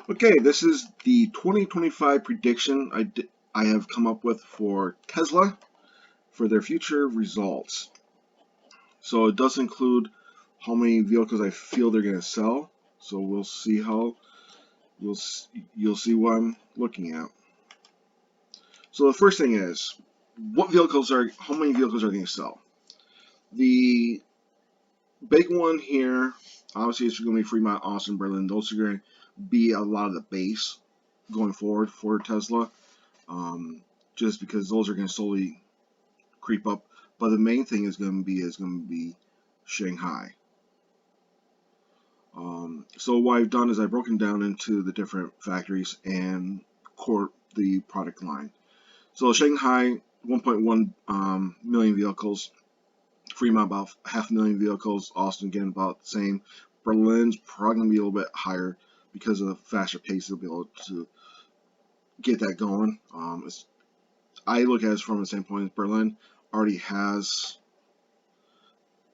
Okay, this is the 2025 prediction I have come up with for Tesla for their future results. So it does include how many vehicles I feel they're going to sell. So we'll see how you'll you'll see what I'm looking at. So the first thing is how many vehicles are they going to sell? The big one here, obviously, it's going to be Fremont, Austin, Berlin. Those are going to be a lot of the base going forward for Tesla. Just because those are going to slowly creep up. But the main thing is going to be Shanghai. So what I've done is I've broken down into the different factories and the product line. So Shanghai, 1.1 million vehicles. Fremont about 500,000 vehicles. Austin again about the same. Berlin's probably going to be a little bit higher because of the faster pace they'll be able to get that going. I look at it from the standpoint Berlin already has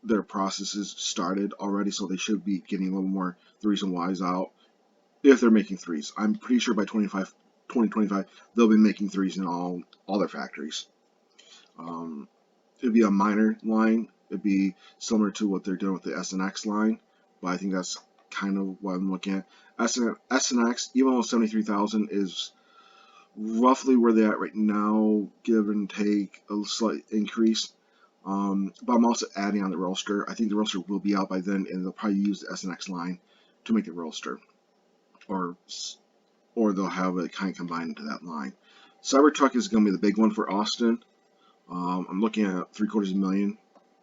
their processes started already, so they should be getting a little more threes and Ys out if they're making threes. I'm pretty sure by 2025 they'll be making threes in all their factories. It'd be a minor line. It'd be similar to what they're doing with the S and X line, but I think that's kind of what I'm looking at. S and X, even though 73,000 is roughly where they're at right now, give and take a slight increase. But I'm also adding on the Roadster. I think the Roadster will be out by then, and they'll probably use the S and X line to make the Roadster, or they'll have it kind of combined into that line. Cybertruck is going to be the big one for Austin. I'm looking at 750,000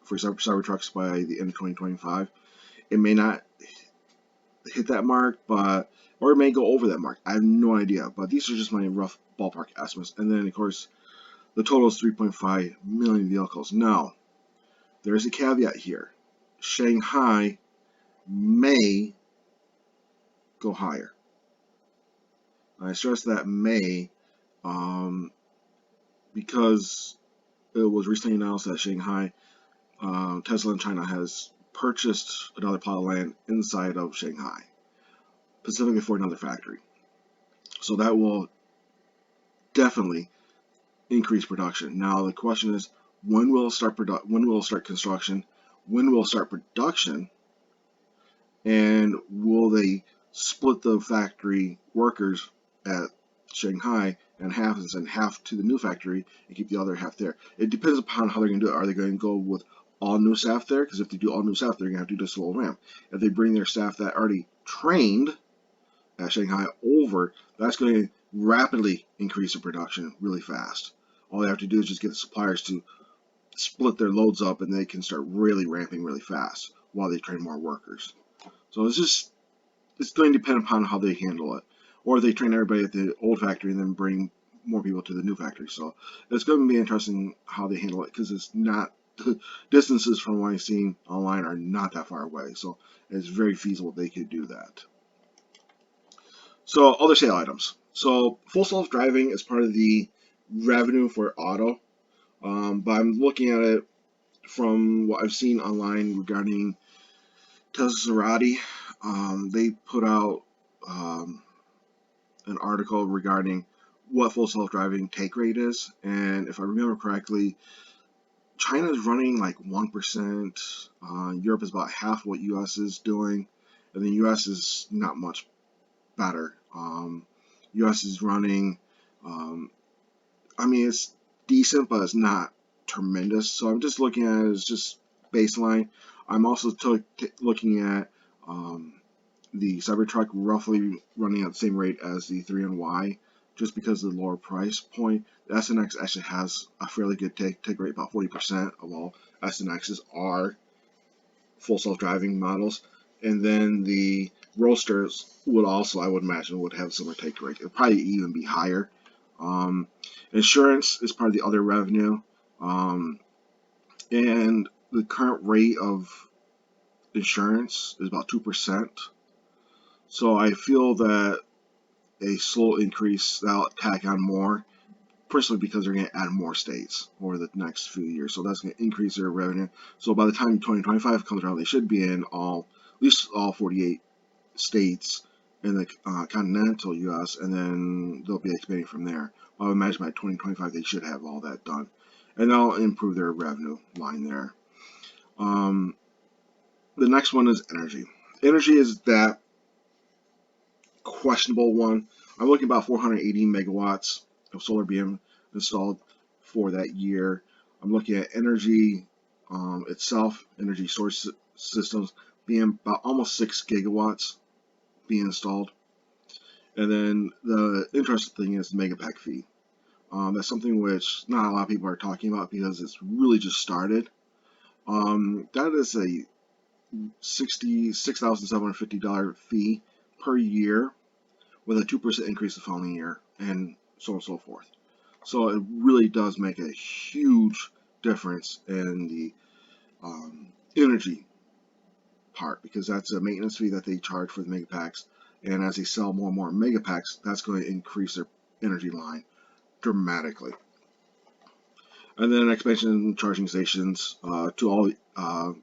for Cybertrucks by the end of 2025. It may not hit that mark, or it may go over that mark. I have no idea, but these are just my rough ballpark estimates. And then, of course, the total is 3.5 million vehicles. Now, there's a caveat here. Shanghai may go higher. I stress that may, because it was recently announced that Shanghai, Tesla in China has purchased another plot of land inside of Shanghai, specifically for another factory. So that will definitely increase production. Now the question is, when will it start construction? When will it start production? And will they split the factory workers at Shanghai and send half to the new factory and keep the other half there? It depends upon how they're going to do it. Are they going to go with all new staff there? Because if they do all new staff, they're going to have to do this little ramp. If they bring their staff that already trained at Shanghai over, that's going to rapidly increase the production really fast. All they have to do is just get the suppliers to split their loads up, and they can start really ramping really fast while they train more workers. So it's going to depend upon how they handle it, or they train everybody at the old factory and then bring more people to the new factory. So it's going to be interesting how they handle it, because it's not distances from what I've seen online are not that far away. So it's very feasible they could do that. So other sale items. So full self-driving is part of the revenue for auto, but I'm looking at it from what I've seen online regarding Tesla Cerati. They put out an article regarding what full self-driving take rate is, and if I remember correctly, China is running like 1%. Europe is about half what US is doing, and the US is not much better. US is running, I mean, it's decent, but it's not tremendous. So I'm just looking at it as just baseline. I'm also looking at the Cybertruck roughly running at the same rate as the 3NY, just because of the lower price point. The SNX actually has a fairly good take rate. About 40% of all SNXs are full self-driving models. And then the Roadsters would also, I would imagine, would have a similar take rate. It would probably even be higher. Insurance is part of the other revenue. And the current rate of insurance is about 2%. So I feel that a slow increase, that'll tack on more, principally because they're going to add more states over the next few years. So that's going to increase their revenue. So by the time 2025 comes around, they should be in at least all 48 states in the continental U.S., and then they'll be expanding from there. I would imagine by 2025 they should have all that done, and that'll improve their revenue line there. The next one is energy. Energy is that questionable one. I'm looking about 480 megawatts of solar being installed for that year. I'm looking at energy itself, energy storage systems being about almost 6 gigawatts being installed. And then the interesting thing is the megapack fee. That's something which not a lot of people are talking about because it's really just started. That is a $66,750 fee per year with a 2% increase the following year, and so on and so forth. So it really does make a huge difference in the energy part, because that's a maintenance fee that they charge for the megapacks, and as they sell more and more megapacks, that's going to increase their energy line dramatically. And then expansion in charging stations to all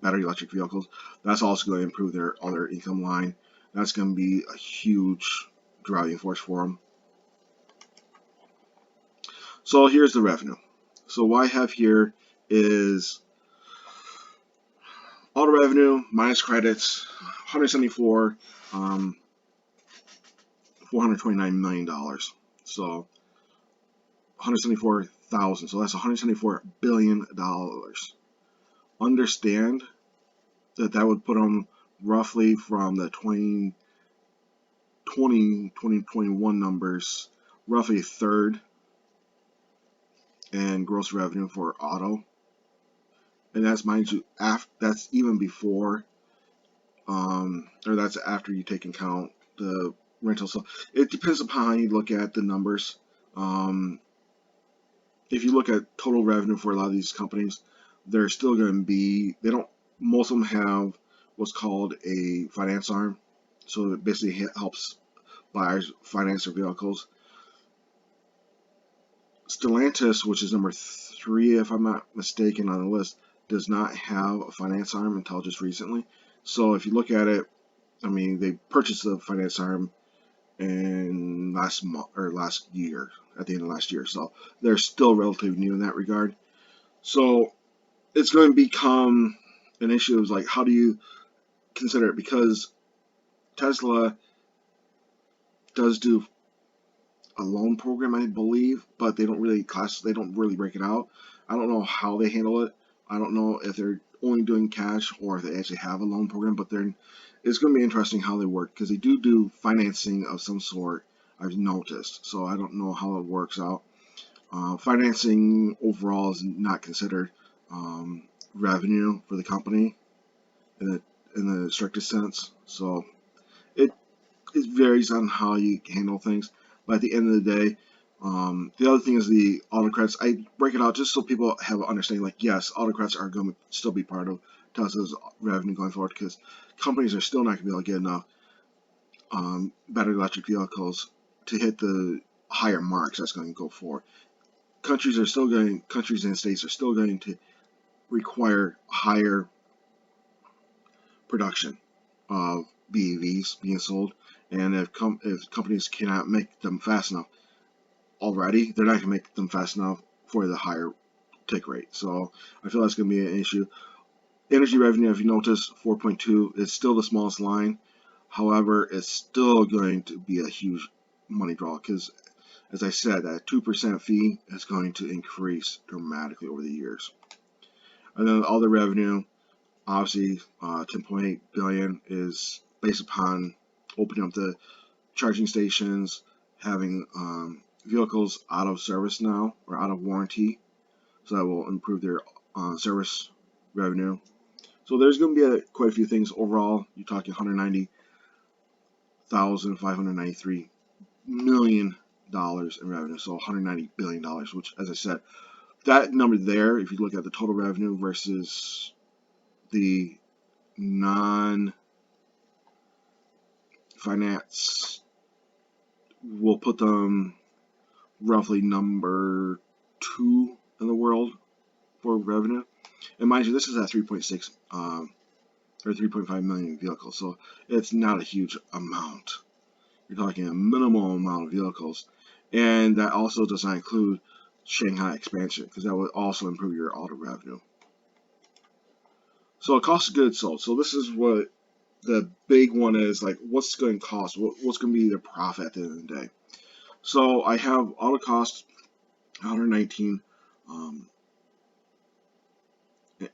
battery electric vehicles. That's also going to improve their other income line. That's going to be a huge driving force for them. So here's the revenue. So what I have here is all the revenue minus credits, 174, $429 million. So 174,000. So that's $174 billion. Understand that that would put them roughly from the 2021 numbers, roughly a third in gross revenue for auto. And that's, mind you, that's even before, or that's after you take into account the rental. So it depends upon how you look at the numbers. If you look at total revenue for a lot of these companies, they're still going to be, most of them have what's called a finance arm. So it basically helps buyers finance their vehicles. Stellantis, which is number 3, if I'm not mistaken, on the list, does not have a finance arm until just recently. So if you look at it, I mean, they purchased the finance arm in last year, at the end of last year. So they're still relatively new in that regard. So it's going to become an issue of like, how do you consider it? Because Tesla does do a loan program, I believe, but they don't really break it out. I don't know how they handle it. I don't know if they're only doing cash or if they actually have a loan program, but it's going to be interesting how they work, because they do financing of some sort, I've noticed. So I don't know how it works out. Financing overall is not considered revenue for the company in the strictest sense. So it varies on how you handle things. But at the end of the day, the other thing is the auto credits. I break it out just so people have an understanding. Like, yes, auto credits are going to still be part of Tesla's revenue going forward, because companies are still not going to be able to get enough battery electric vehicles to hit the higher marks that's going to go for. Countries and states are still going to require higher production of BEVs being sold, and if companies cannot make them fast enough already, they're not going to make them fast enough for the higher take rate. So I feel that's going to be an issue. Energy revenue, if you notice, 4.2 is still the smallest line. However, it's still going to be a huge money draw, because, as I said, that 2% fee is going to increase dramatically over the years. And then all the revenue, obviously, 10.8 billion is based upon opening up the charging stations, having vehicles out of service now, or out of warranty, so that will improve their service revenue. So there's going to be quite a few things overall. You're talking $190,593 million in revenue, so $190 billion, which, as I said, that number there, if you look at the total revenue versus the non-finance, will put them roughly number 2 in the world for revenue. And mind you, this is at 3.6 or 3.5 million vehicles, so it's not a huge amount. You're talking a minimal amount of vehicles, and that also does not include Shanghai expansion, because that would also improve your auto revenue. So cost of goods sold. So this is what the big one is, like what's going to cost, what's going to be the profit at the end of the day. So I have auto cost 119,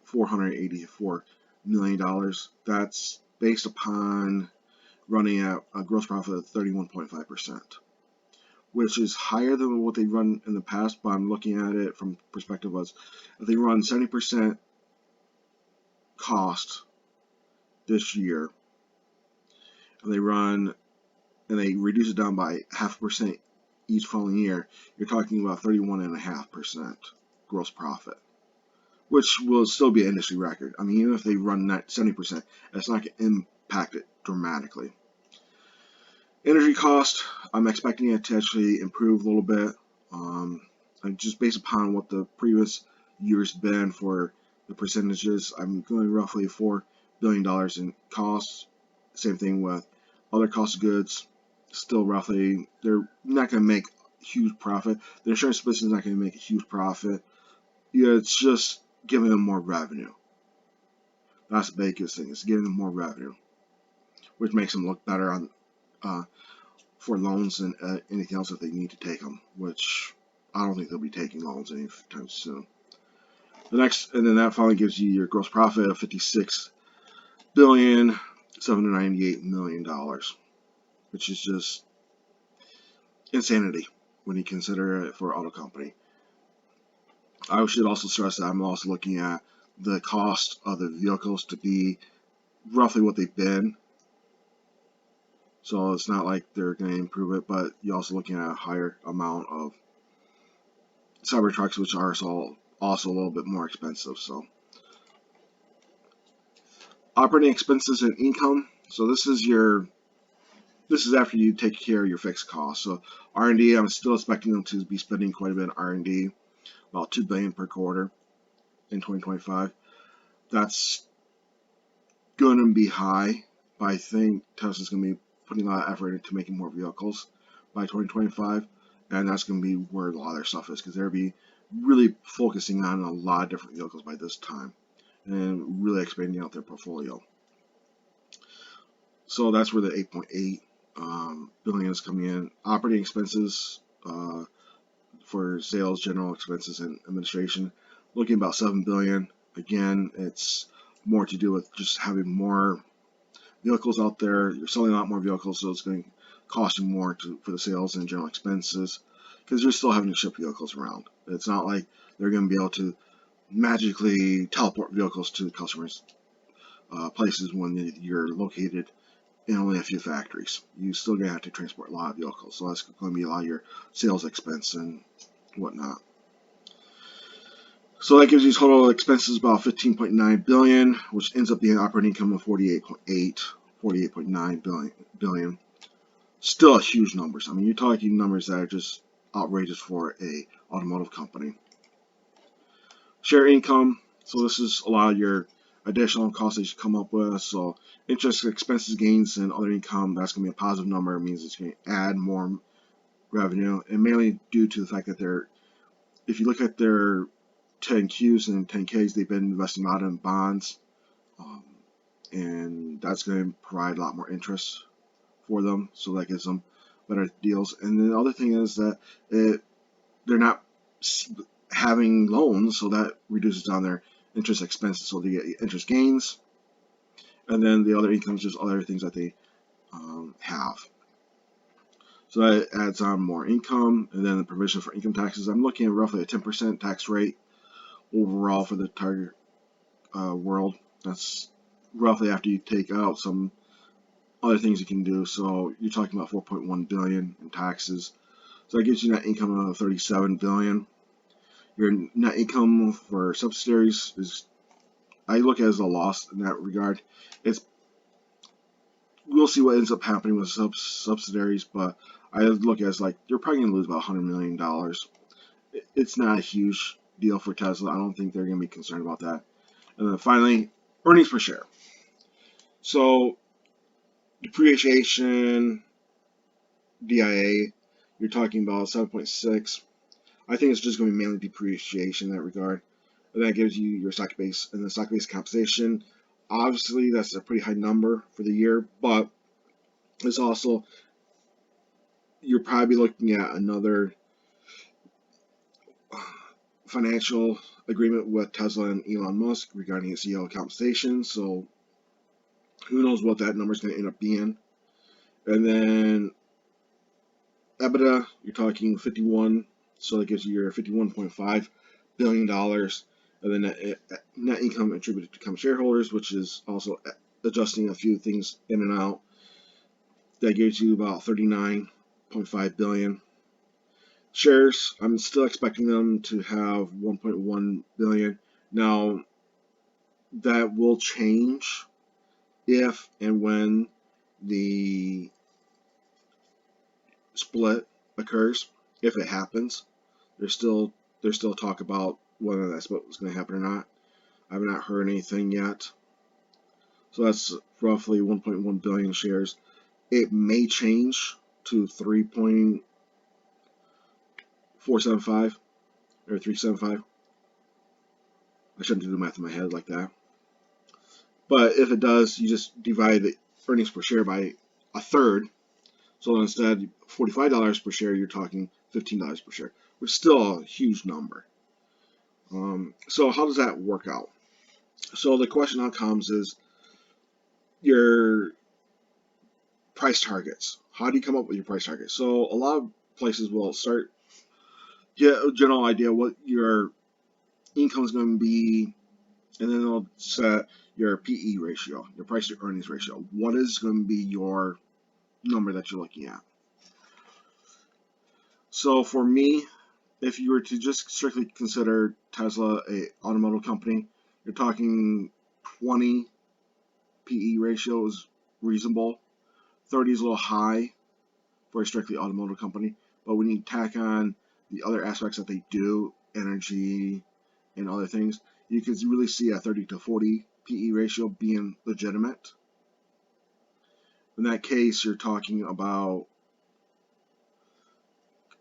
$484 million. That's based upon running at a gross profit of 31.5%, which is higher than what they run in the past. But I'm looking at it from perspective of if they run 70% cost this year, and they reduce it down by 0.5% each following year, you're talking about 31.5% gross profit, which will still be an industry record. I mean, even if they run that 70%, that's not going to impact it dramatically. Energy cost, I'm expecting it to actually improve a little bit. And just based upon what the previous year's been for the percentages, I'm going roughly $4 billion in costs. Same thing with other cost of goods. Still roughly, they're not going to make huge profit. The insurance business is not going to make a huge profit. Yeah, it's just giving them more revenue. That's the biggest thing. It's giving them more revenue, which makes them look better on for loans and anything else that they need to take them. Which I don't think they'll be taking loans anytime soon. The next, and then that finally gives you your gross profit of $56.798 billion, which is just insanity when you consider it for an auto company. I should also stress that I'm also looking at the cost of the vehicles to be roughly what they've been. So it's not like they're going to improve it, but you're also looking at a higher amount of Cybertrucks, which are also a little bit more expensive. So operating expenses and income. So this is after you take care of your fixed costs. So R&D, I'm still expecting them to be spending quite a bit on R&D, about $2 billion per quarter in 2025. That's going to be high, but I think Tesla's going to be putting a lot of effort into making more vehicles by 2025, and that's going to be where a lot of their stuff is, because they'll be really focusing on a lot of different vehicles by this time and really expanding out their portfolio. So that's where the 8.8 billion is coming in. Operating expenses for sales, general expenses, and administration, looking about 7 billion. Again, it's more to do with just having more vehicles out there. You're selling a lot more vehicles, so it's going to cost you more for the sales and general expenses, because you're still having to ship vehicles around. It's not like they're going to be able to magically teleport vehicles to customers' places when you're located in only a few factories. You still going to have to transport a lot of vehicles, so that's going to be a lot of your sales expense and whatnot. So that gives you total expenses about 15.9 billion, which ends up being operating income of 48.9 billion. Still huge numbers. I mean, you're talking numbers that are just outrageous for a automotive company. Share income. So this is a lot of your additional costs that you come up with. So interest, expenses, gains, and other income, that's going to be a positive number. It means it's going to add more revenue, and mainly due to the fact that if you look at their 10Qs and 10Ks, they've been investing a lot in bonds, and that's going to provide a lot more interest for them, so that gives them better deals. And the other thing is that they're not having loans, so that reduces down their interest expenses, so they get interest gains, and then the other income is just other things that they have. So that adds on more income, and then the provision for income taxes. I'm looking at roughly a 10% tax rate overall for the target world. That's roughly after you take out some other things you can do. So you're talking about 4.1 billion in taxes. So that gives you net income of 37 billion. Your net income for subsidiaries is, I look at it as a loss in that regard. We'll see what ends up happening with subsidiaries, but I look at it as like you're probably going to lose about $100 million. It's not a huge deal for Tesla. I don't think they're going to be concerned about that. And then finally, earnings per share. So depreciation, DIA, you're talking about 7.6. I think it's just going to be mainly depreciation in that regard. And that gives you your stock base and the stock based compensation. Obviously, that's a pretty high number for the year, but it's also, you're probably looking at another financial agreement with Tesla and Elon Musk regarding his CEO compensation. So who knows what that number is going to end up being. And then EBITDA, you're talking 51, so that gives you your $51.5 billion. And then net income attributed to common shareholders, which is also adjusting a few things in and out. That gives you about 39.5 billion. Shares, I'm still expecting them to have 1.1 billion. Now, that will change if and when the split occurs. If it happens, there's still talk about whether that split was going to happen or not. I have not heard anything yet. So that's roughly 1.1 billion shares. It may change to 3.475 or 375. I shouldn't do the math in my head like that. But if it does, you just divide the earnings per share by a third. So instead, $45 per share, you're talking $15 per share, which is still a huge number. So how does that work out? So the question now comes is your price targets. How do you come up with your price targets? So a lot of places will get a general idea what your income is going to be, and then they'll set your PE ratio, your price to earnings ratio. What is going to be your number that you're looking at? So for me, if you were to just strictly consider Tesla a automotive company, you're talking 20 PE ratio is reasonable. 30 is a little high for a strictly automotive company, but when you tack on the other aspects that they do, energy and other things, you can really see a 30 to 40 PE ratio being legitimate. In that case, you're talking about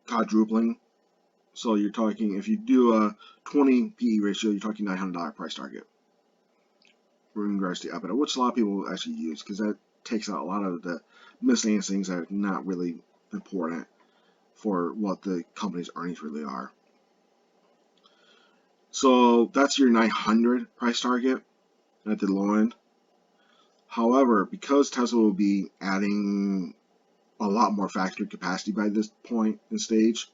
quadrupling. So you're talking, if you do a 20 PE ratio, you're talking $900 price target in regards to EBITDA, which a lot of people actually use because that takes out a lot of the miscellaneous things that are not really important for what the company's earnings really are. So that's your 900 price target at the low end. However, because Tesla will be adding a lot more factory capacity by this point in stage,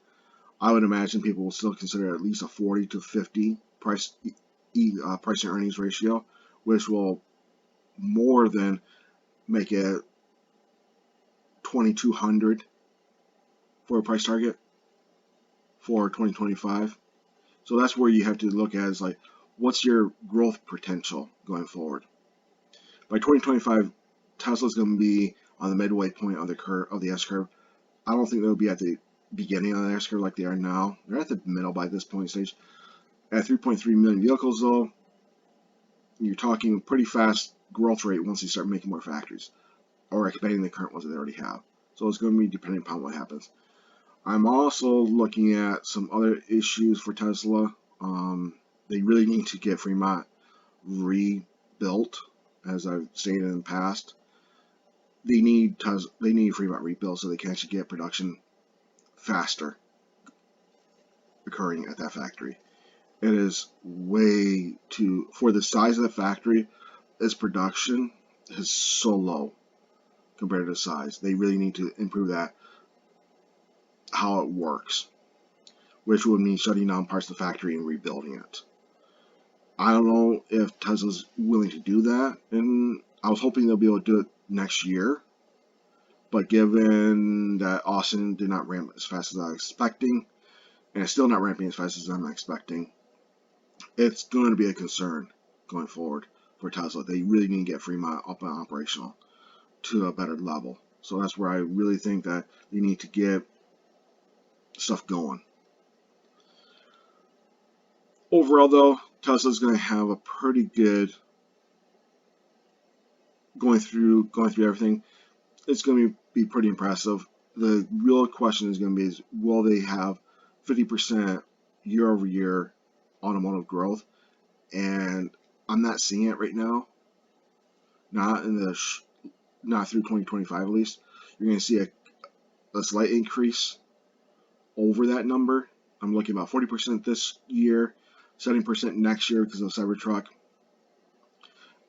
I would imagine people will still consider at least a 40 to 50 price to earnings ratio, which will more than make it 2,200 for a price target for 2025. So that's where you have to look at is like, what's your growth potential going forward? By 2025, Tesla's going to be on the midway point of the curve, of the S curve. I don't think they'll be at the beginning of the S curve like they are now. They're at the middle by this point stage. At 3.3 million vehicles, though, you're talking pretty fast growth rate once you start making more factories or expanding the current ones that they already have. So it's going to be depending upon what happens. I'm also looking at some other issues for Tesla. They really need to get Fremont rebuilt, as I've stated in the past. They need Fremont rebuilt so they can actually get production faster occurring at that factory. It is way too, for the size of the factory, its production is so low compared to the size. They really need to improve that, how it works, which would mean shutting down parts of the factory and rebuilding it. I don't know if Tesla's willing to do that, and I was hoping they'll be able to do it next year, but given that Austin did not ramp as fast as I was expecting, and it's still not ramping as fast as I'm expecting, it's going to be a concern going forward for Tesla. They really need to get Fremont up and operational to a better level. So that's where I really think that they need to get stuff going. Overall, though, Tesla's going to have a pretty good going through everything. It's going to be pretty impressive. the real question is going to be is, will they have 50% year over year automotive growth? And I'm not seeing it right now. Not in the not through 2025 at least. You're going to see a slight increase over that number. I'm looking about 40% this year, 70% next year because of Cybertruck.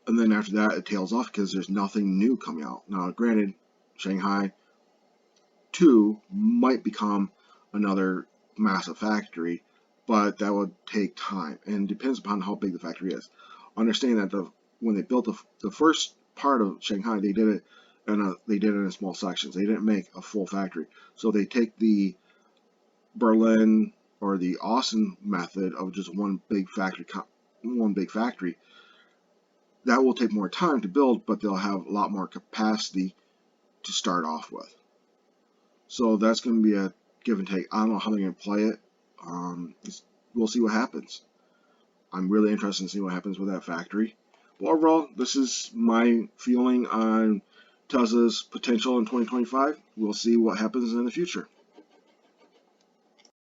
And then after that, it tails off because there's nothing new coming out. Now, granted, Shanghai 2 might become another massive factory, but that would take time and depends upon how big the factory is. Understand that when they built the first part of Shanghai, they did it in small sections. They didn't make a full factory. So they take the Berlin or the Austin method of just one big factory. That will take more time to build, but they'll have a lot more capacity to start off with. So that's going to be a give and take. I don't know how they're going to play it. We'll see what happens. I'm really interested in seeing what happens with that factory. But overall, this is my feeling on Tesla's potential in 2025. We'll see what happens in the future.